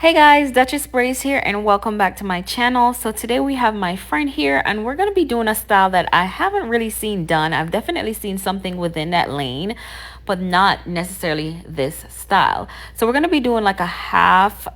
Hey guys, Duchess Braids here and welcome back to my channel. So today we have my friend here and we're going to be doing a style that I haven't really seen done. I've definitely seen something within that lane, but not necessarily this style. So we're going to be doing like a half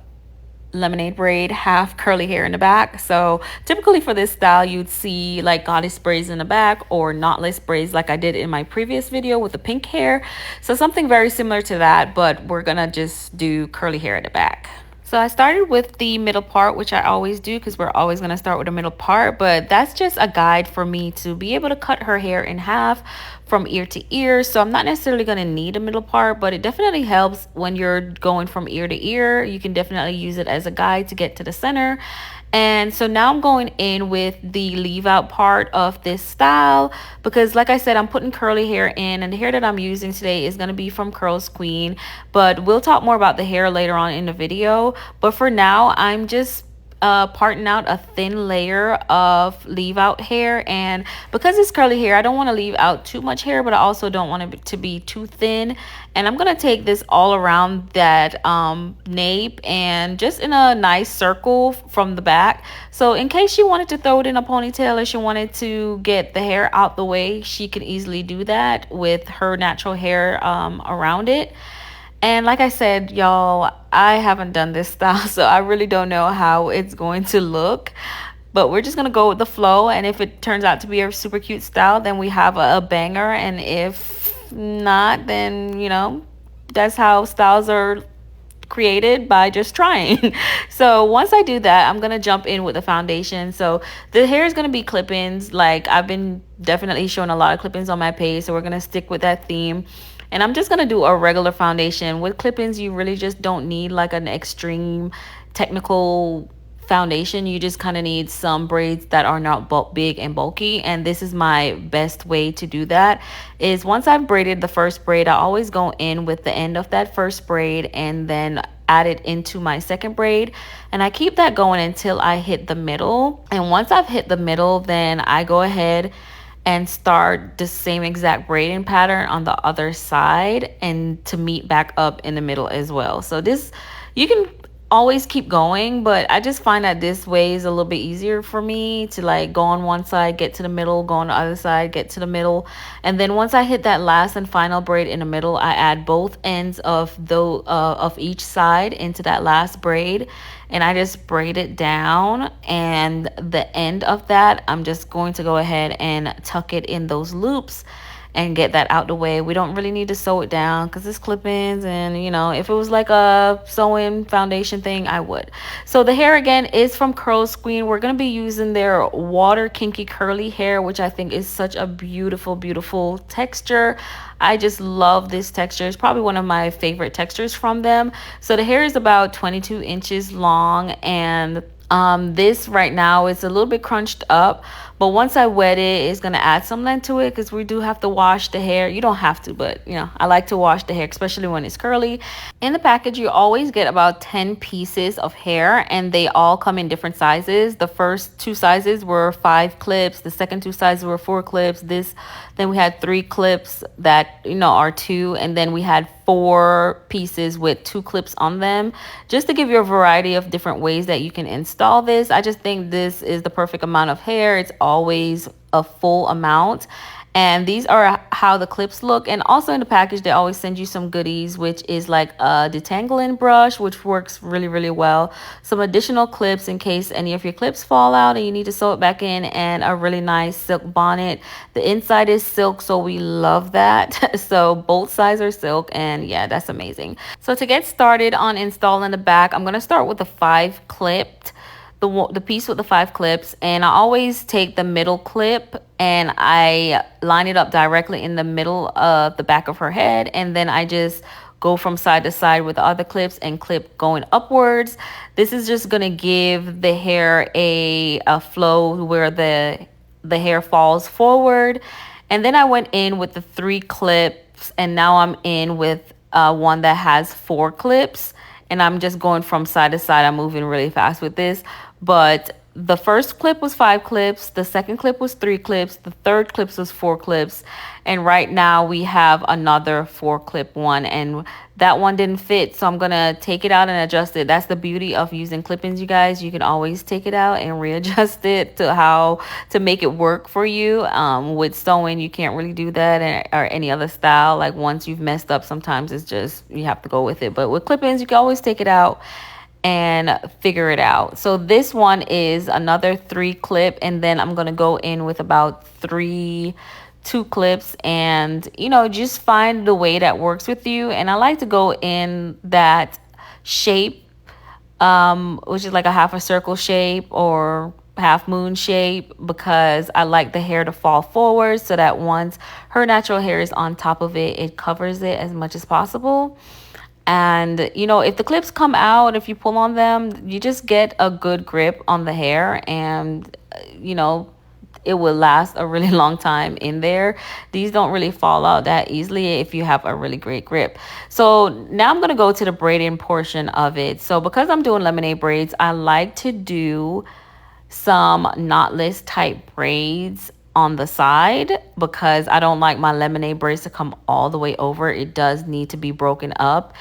lemonade braid, half curly hair in the back. So typically for this style you'd see like goddess braids in the back or knotless braids like I did in my previous video with the pink hair. So something very similar to that, but we're gonna just do curly hair at the back. So I started with the middle part, which I always do because we're always going to start with the middle part, but that's just a guide for me to be able to cut her hair in half from ear to ear. So I'm not necessarily going to need a middle part, but it definitely helps when you're going from ear to ear. You can definitely use it as a guide to get to the center. And so now I'm going in with the leave out part of this style because like I said, I'm putting curly hair in, and the hair that I'm using today is going to be from Curls Queen, but we'll talk more about the hair later on in the video. But for now, I'm just parting out a thin layer of leave out hair, and because it's curly hair I don't want to leave out too much hair, but I also don't want it to be too thin. And I'm gonna take this all around that nape and just in a nice circle from the back. So in case she wanted to throw it in a ponytail or she wanted to get the hair out the way, she could easily do that with her natural hair around it. And like I said, y'all, I haven't done this style, so I really don't know how it's going to look. But we're just going to go with the flow. And if it turns out to be a super cute style, then we have a banger. And if not, then, you know, that's how styles are created, by just trying. So once I do that, I'm gonna jump in with the foundation. So the hair is gonna be clip-ins. Like I've been definitely showing a lot of clip-ins on my page, so we're gonna stick with that theme. And I'm just gonna do a regular foundation. With clip-ins you really just don't need like an extreme technical foundation. You just kind of need some braids that are not big and bulky, and this is my best way to do that. Is once I've braided the first braid, I always go in with the end of that first braid and then add it into my second braid, and I keep that going until I hit the middle. And once I've hit the middle, then I go ahead and start the same exact braiding pattern on the other side and to meet back up in the middle as well. So this, you can always keep going, but I just find that this way is a little bit easier for me to like go on one side, get to the middle, go on the other side, get to the middle. And then once I hit that last and final braid in the middle, I add both ends of each side into that last braid, and I just braid it down. And the end of that, I'm just going to go ahead and tuck it in those loops and get that out the way. We don't really need to sew it down because it's clip-ins, and you know, if it was like a sew-in foundation thing, I would. So the hair again is from Curls Queen. We're going to be using their water kinky curly hair, which I think is such a beautiful texture. I just love this texture. It's probably one of my favorite textures from them. So the hair is about 22 inches long, and this right now is a little bit crunched up, but once I wet it, it's going to add some length to it because we do have to wash the hair. You don't have to, but you know, I like to wash the hair, especially when it's curly. In the package, you always get about 10 pieces of hair, and they all come in different sizes. The first two sizes were 5 clips. The second two sizes were 4 clips. Then we had 3 clips that, you know, are 2, and then we had 4 pieces with 2 clips on them, just to give you a variety of different ways that you can install this. I just think this is the perfect amount of hair. It's always a full amount, and these are how the clips look. And also in the package they always send you some goodies, which is like a detangling brush, which works really well, some additional clips in case any of your clips fall out and you need to sew it back in, and a really nice silk bonnet. The inside is silk, so we love that. So both sides are silk, and yeah, that's amazing. So to get started on installing the back, I'm going to start with the 5 clipped, the piece with the 5 clips, and I always take the middle clip and I line it up directly in the middle of the back of her head, and then I just go from side to side with the other clips and clip going upwards. This is just gonna give the hair a flow where the hair falls forward. And then I went in with the 3 clips, and now I'm in with one that has 4 clips, and I'm just going from side to side. I'm moving really fast with this, but the first clip was 5 clips, the second clip was 3 clips, the third clip was 4 clips, and right now we have another 4 clip one, and that one didn't fit, so I'm gonna take it out and adjust it. That's the beauty of using clip-ins, you guys. You can always take it out and readjust it to how to make it work for you. With sewing, you can't really do that, or any other style. Like once you've messed up, sometimes it's just you have to go with it. But with clip-ins, you can always take it out and figure it out. So this one is another 3 clip, and then I'm gonna go in with about 2 clips, and just find the way that works with you. And I like to go in that shape, which is like a half a circle shape or half moon shape, because I like the hair to fall forward so that once her natural hair is on top of it, it covers it as much as possible. And if the clips come out, if you pull on them, you just get a good grip on the hair, and it will last a really long time in there. These don't really fall out that easily if you have a really great grip. So now I'm going to go to the braiding portion of it. So because I'm doing lemonade braids, I like to do some knotless type braids on the side, because I don't like my lemonade braids to come all the way over. It does need to be broken up,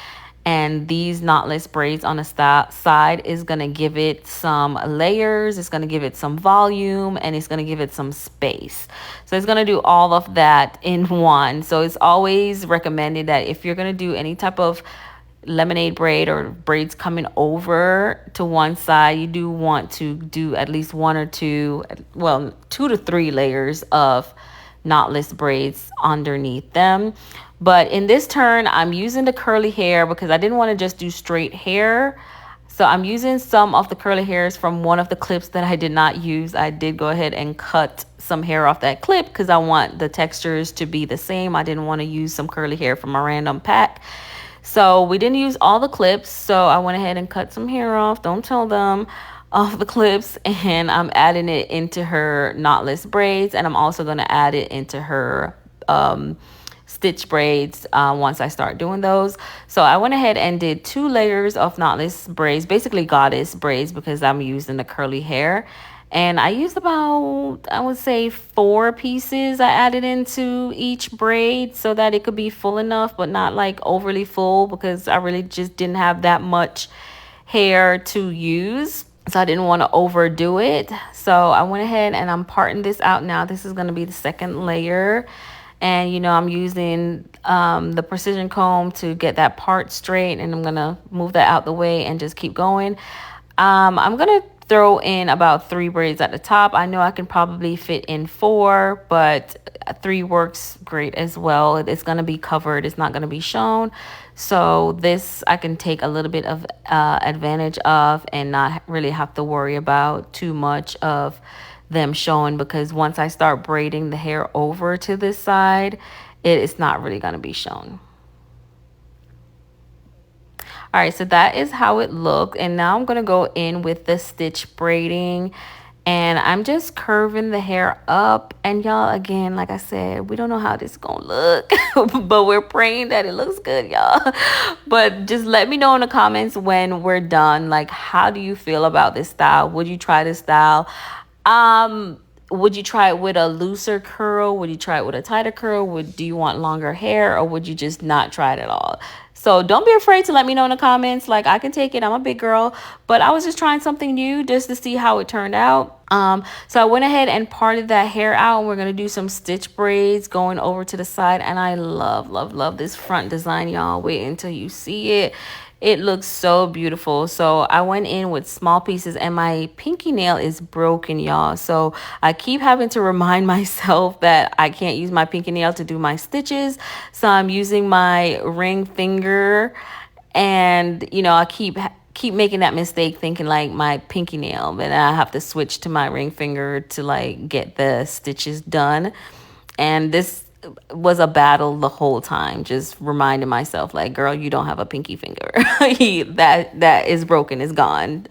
and these knotless braids on the side is going to give it some layers, it's going to give it some volume, and it's going to give it some space. So it's going to do all of that in one. So it's always recommended that if you're going to do any type of lemonade braid or braids coming over to one side, you do want to do at least 1 or 2, well, 2 to 3 layers of knotless braids underneath them. But in this turn, I'm using the curly hair because I didn't want to just do straight hair. So I'm using some of the curly hairs from one of the clips that I did not use. I did go ahead and cut some hair off that clip because I want the textures to be the same. I didn't want to use some curly hair from a random pack. So we didn't use all the clips, so I went ahead and cut some hair off, don't tell them, off the clips, and I'm adding it into her knotless braids, and I'm also going to add it into her stitch braids once I start doing those. So I went ahead and did 2 layers of knotless braids, basically goddess braids, because I'm using the curly hair. And I used about, I would say, 4 pieces I added into each braid so that it could be full enough, but not like overly full, because I really just didn't have that much hair to use. So I didn't want to overdo it. So I went ahead and I'm parting this out now. This is going to be the second layer. And, I'm using the precision comb to get that part straight. And I'm going to move that out the way and just keep going. I'm going to throw in about 3 braids at the top. I know I can probably fit in 4, but 3 works great as well. It's going to be covered. It's not going to be shown. So this I can take a little bit of advantage of and not really have to worry about too much of them showing, because once I start braiding the hair over to this side, it is not really going to be shown. All right, so that is how it looked. And now I'm going to go in with the stitch braiding, and I'm just curving the hair up. And y'all, again, like I said, we don't know how this is going to look, but we're praying that it looks good, y'all. But just let me know in the comments when we're done. Like, how do you feel about this style? Would you try this style? Would you try it with a looser curl? Would you try it with a tighter curl? Do you want longer hair, or would you just not try it at all? So don't be afraid to let me know in the comments. Like, I can take it. I'm a big girl, but I was just trying something new just to see how it turned out. So I went ahead and parted that hair out, and we're going to do some stitch braids going over to the side. And I love, love, love this front design, y'all. Wait until you see it. It looks so beautiful. So I went in with small pieces, and my pinky nail is broken, y'all. So I keep having to remind myself that I can't use my pinky nail to do my stitches. So I'm using my ring finger, and I keep making that mistake thinking like my pinky nail, but I have to switch to my ring finger to like get the stitches done. And this was a battle the whole time, just reminding myself like, girl, you don't have a pinky finger. that is broken, is gone.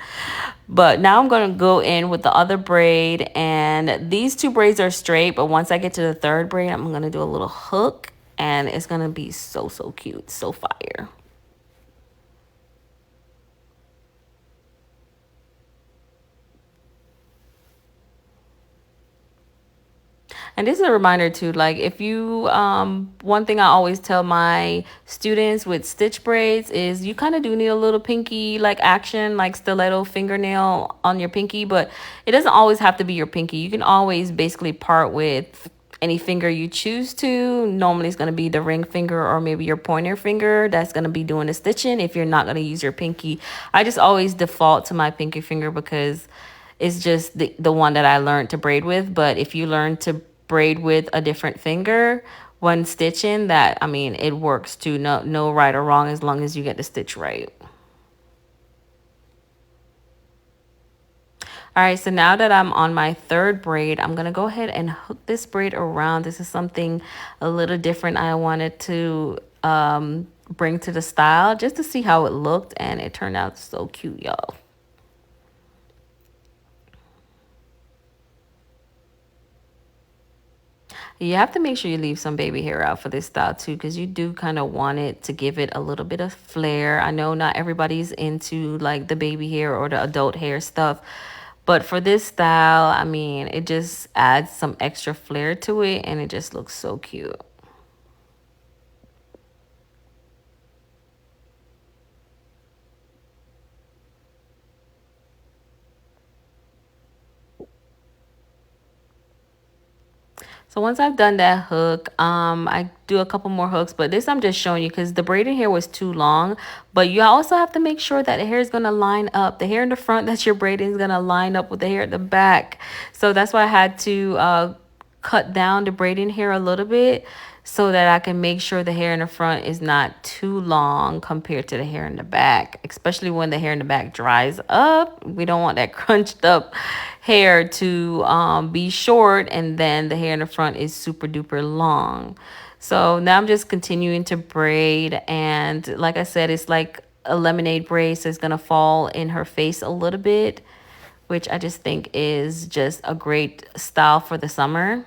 But now I'm going to go in with the other braid, and these 2 braids are straight, but once I get to the 3rd braid, I'm going to do a little hook, and it's going to be so cute, so fire. And this is a reminder too, like if you one thing I always tell my students with stitch braids is you kind of do need a little pinky like action, like stiletto fingernail on your pinky, but it doesn't always have to be your pinky. You can always basically part with any finger you choose to. Normally it's going to be the ring finger or maybe your pointer finger that's going to be doing the stitching if you're not going to use your pinky. I just always default to my pinky finger because it's just the one that I learned to braid with. But if you learn to braid with a different finger when stitching, that, I mean, it works too. No right or wrong as long as you get the stitch right. All right, so now that I'm on my third braid, I'm gonna go ahead and hook this braid around. This is something a little different I wanted to bring to the style just to see how it looked, and it turned out so cute, y'all. You have to make sure you leave some baby hair out for this style too, because you do kind of want it to give it a little bit of flair. I know not everybody's into like the baby hair or the adult hair stuff, but for this style, I mean, it just adds some extra flair to it and it just looks so cute. So once I've done that hook, I do a couple more hooks, but this I'm just showing you because the braiding hair was too long. But you also have to make sure that the hair is gonna line up. The hair in the front that you're braiding is gonna line up with the hair at the back. So that's why I had to cut down the braiding hair a little bit so that I can make sure the hair in the front is not too long compared to the hair in the back, especially when the hair in the back dries up. We don't want that crunched up hair to be short and then the hair in the front is super duper long. So now I'm just continuing to braid, and like I said, it's like a lemonade braid, so it's gonna fall in her face a little bit, which I just think is just a great style for the summer.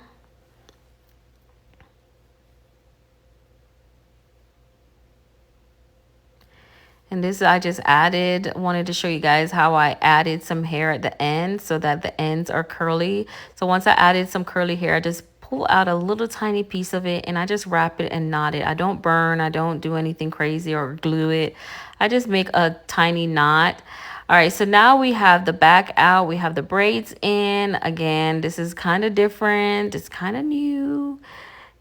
And this I just added, wanted to show you guys how I added some hair at the end so that the ends are curly. So once I added some curly hair, I just pull out a little tiny piece of it and I just wrap it and knot it. I don't burn, I don't do anything crazy or glue it. I just make a tiny knot. All right, so now we have the back out, we have the braids in. Again, this is kind of different, it's kind of new.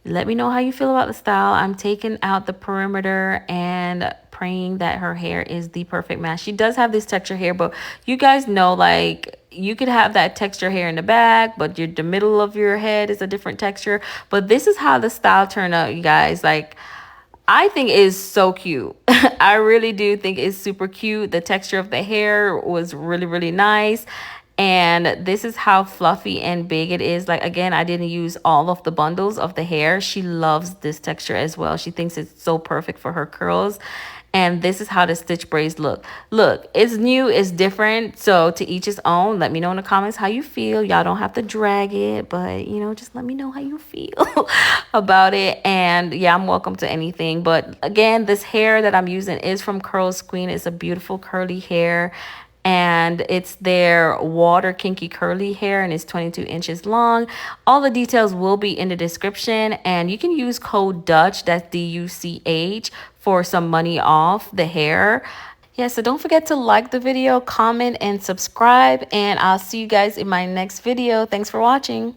Let me know how you feel about the style. I'm taking out the perimeter and praying that her hair is the perfect match. She does have this texture hair, but you guys know, like, you could have that texture hair in the back, but the middle of your head is a different texture. But this is how the style turned out, you guys. Like, I think it is so cute. I really do think it's super cute. The texture of the hair was really, really nice. And this is how fluffy and big it is. Like, again, I didn't use all of the bundles of the hair. She loves this texture as well. She thinks it's so perfect for her curls. And this is how the stitch braids look. Look, it's new, it's different. So to each his own. Let me know in the comments how you feel. Y'all don't have to drag it, but you know, just let me know how you feel about it. And yeah, I'm welcome to anything. But again, this hair that I'm using is from Curls Queen. It's a beautiful curly hair, and it's their water kinky curly hair, and it's 22 inches long. All the details will be in the description, and you can use code Dutch, that's DUCH, for some money off the hair. Yeah, so don't forget to like the video, comment, and subscribe, and I'll see you guys in my next video. Thanks for watching.